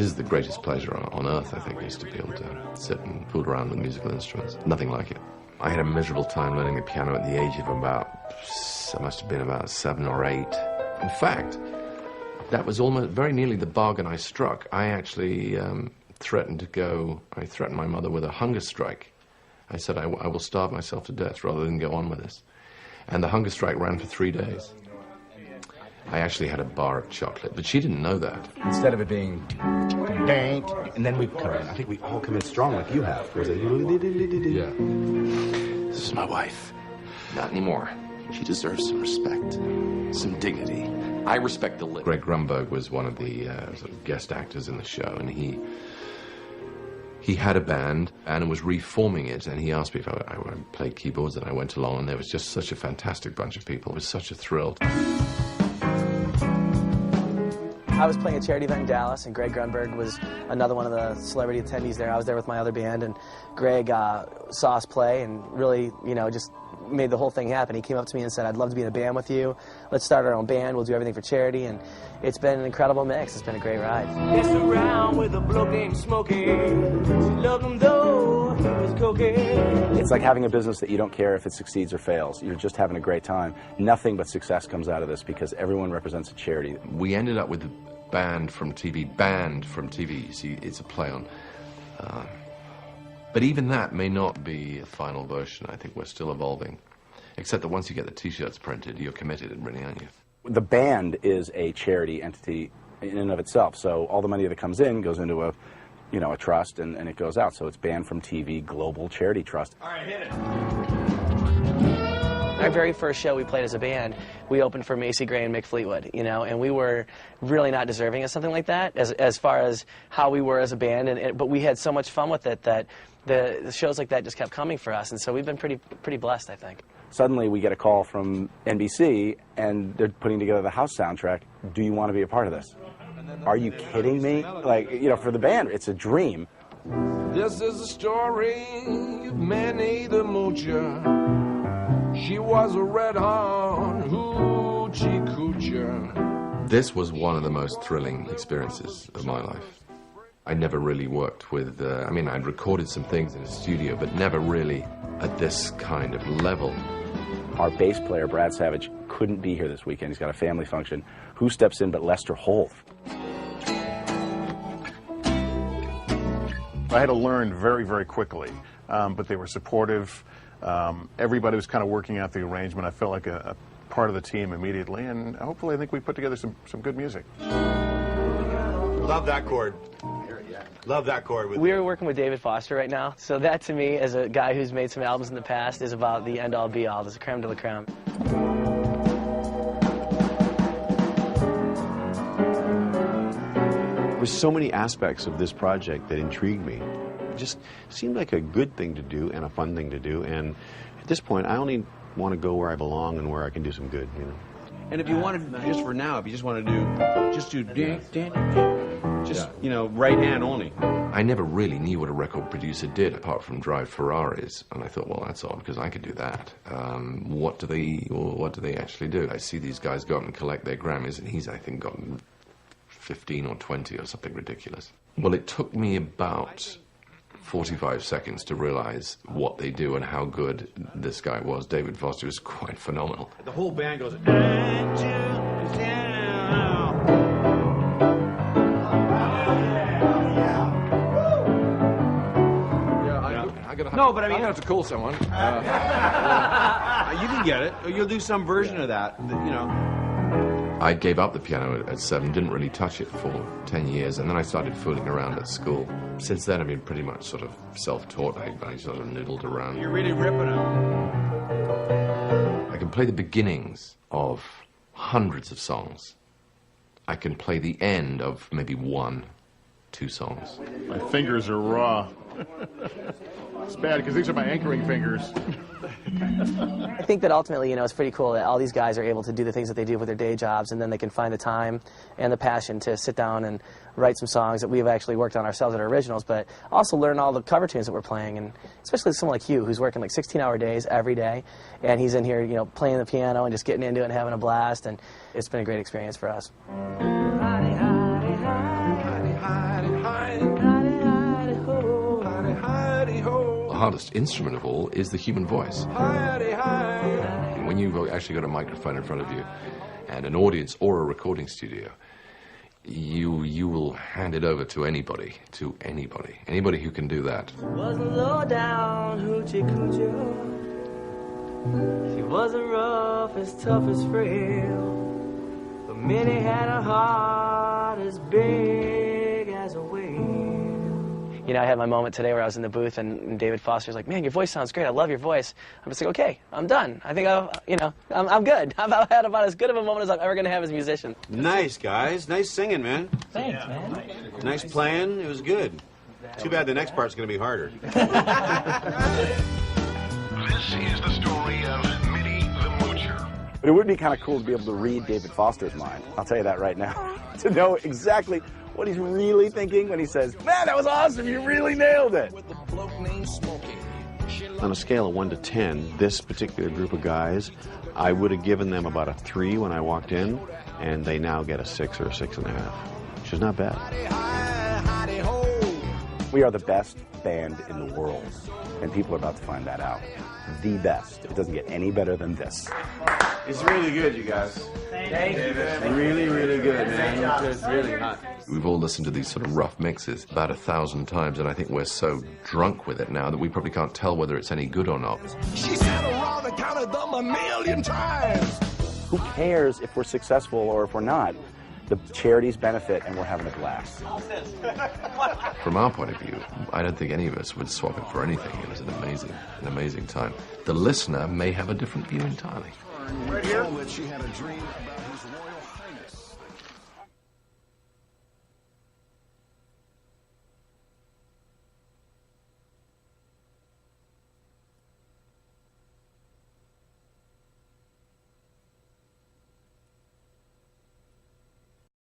is the greatest pleasure on earth, I think, is to be able to sit and fool around with musical instruments. Nothing like it. I had a miserable time learning the piano at the age of I must have been about 7 or 8. In fact, that was almost very nearly the bargain I struck. I actually threatened my mother with a hunger strike. I said, I will starve myself to death rather than go on with this. And the hunger strike ran for 3 days. I actually had a bar of chocolate, but she didn't know that. Instead of it being dank, and then we come in. I think we all come in strong like you have. Yeah. This is my wife. Not anymore. She deserves some respect, some dignity. I respect the living. Greg Grunberg was one of the sort of guest actors in the show, and he had a band and was reforming it, and he asked me if I played keyboards, and I went along, and there was just such a fantastic bunch of people. It was such a thrill. I was playing a charity event in Dallas, and Greg Grunberg was another one of the celebrity attendees there. I was there with my other band, and Greg saw us play and really, just made the whole thing happen. He came up to me and said, "I'd love to be in a band with you. Let's start our own band. We'll do everything for charity." And it's been an incredible mix. It's been a great ride. Mess around with a bloke named Smokey. Love him though he was cocaine. It's like having a business that you don't care if it succeeds or fails. You're just having a great time. Nothing but success comes out of this because everyone represents a charity. We ended up with the banned from TV. You see, it's a play on. But even that may not be a final version. I think we're still evolving. Except that once you get the T-shirts printed, you're committed, really, aren't you? The band is a charity entity in and of itself. So all the money that comes in goes into a trust, and it goes out. So it's Banned from TV Global Charity Trust. All right, hit it. Our very first show we played as a band, we opened for Macy Gray and Mick Fleetwood, and we were really not deserving of something like that as far as how we were as a band, but we had so much fun with it that the shows like that just kept coming for us, and so we've been pretty blessed, I think. Suddenly we get a call from NBC, and they're putting together the House soundtrack. Do you want to be a part of this? Are you kidding me? Like, for the band, it's a dream. This is a story of Manny the Moocher. She was a red-hot hoochie coocher. This was one of the most thrilling experiences of my life. I never really worked with, I'd recorded some things in a studio, but never really at this kind of level. Our bass player, Brad Savage, couldn't be here this weekend. He's got a family function. Who steps in but Lester Holt? I had to learn very, very quickly, but they were supportive. Everybody was kind of working out the arrangement. I felt like a part of the team immediately, and hopefully I think we put together some good music. Love that chord. Love that chord. We're working with David Foster right now, so that to me, as a guy who's made some albums in the past, is about the end-all be-all. There's a creme de la creme. There were so many aspects of this project that intrigued me. It just seemed like a good thing to do and a fun thing to do, and at this point I only want to go where I belong and where I can do some good, And if you wanted, just for now, if you just want to do, right hand only. I never really knew what a record producer did apart from drive Ferraris, and I thought, well, that's odd because I could do that. What do they actually do? I see these guys go out and collect their Grammys, and he's, I think, gotten 15 or 20 or something ridiculous. Well, it took me about 45 seconds to realize what they do and how good this guy was. David Foster is quite phenomenal. The whole band goes, No, but I mean, I'm gonna have to call someone. you can get it. Or you'll do some version of that, I gave up the piano at 7, didn't really touch it for 10 years, and then I started fooling around at school. Since then, I've been pretty much sort of self-taught. I sort of noodled around. You're really ripping them. I can play the beginnings of hundreds of songs. I can play the end of maybe 1, 2 songs. My fingers are raw. It's bad because these are my anchoring fingers. I think that ultimately, it's pretty cool that all these guys are able to do the things that they do with their day jobs, and then they can find the time and the passion to sit down and write some songs that we've actually worked on ourselves that are originals, but also learn all the cover tunes that we're playing, and especially someone like Hugh, who's working like 16-hour days every day, and he's in here, playing the piano and just getting into it and having a blast, and it's been a great experience for us. The hardest instrument of all is the human voice. When you've actually got a microphone in front of you and an audience or a recording studio, you will hand it over to anybody who can do that. Wasn't low down, hoochie coochie. She wasn't rough, as tough as frail, but Minnie had a heart as big as a whale. You know, I had my moment today where I was in the booth and David Foster's like, man, your voice sounds great. I love your voice. I'm just like, okay, I'm done. I think I'm good. I've had about as good of a moment as I'm ever going to have as a musician. Nice, guys. Nice singing, man. Thanks, man. Nice playing. It was good. Too bad the next part's going to be harder. This is the story of Minnie the Moocher. But it would be kind of cool to be able to read David Foster's mind. I'll tell you that right now. To know exactly what he's really thinking when he says, man, that was awesome, you really nailed it. On a scale of 1 to 10, this particular group of guys, I would have given them about a 3 when I walked in, and they now get a 6 or a 6.5, which is not bad. We are the best band in the world, and people are about to find that out. The best. It doesn't get any better than this. It's really good, you guys. Thank you. Really, really good, man. It's really hot. We've all listened to these sort of rough mixes about 1,000 times, and I think we're so drunk with it now that we probably can't tell whether it's any good or not. She sat around and counted them 1,000,000 times. Who cares if we're successful or if we're not? The charities benefit, and we're having a blast. From our point of view, I don't think any of us would swap it for anything. It was an amazing time. The listener may have a different view entirely. Right here. She had a dream about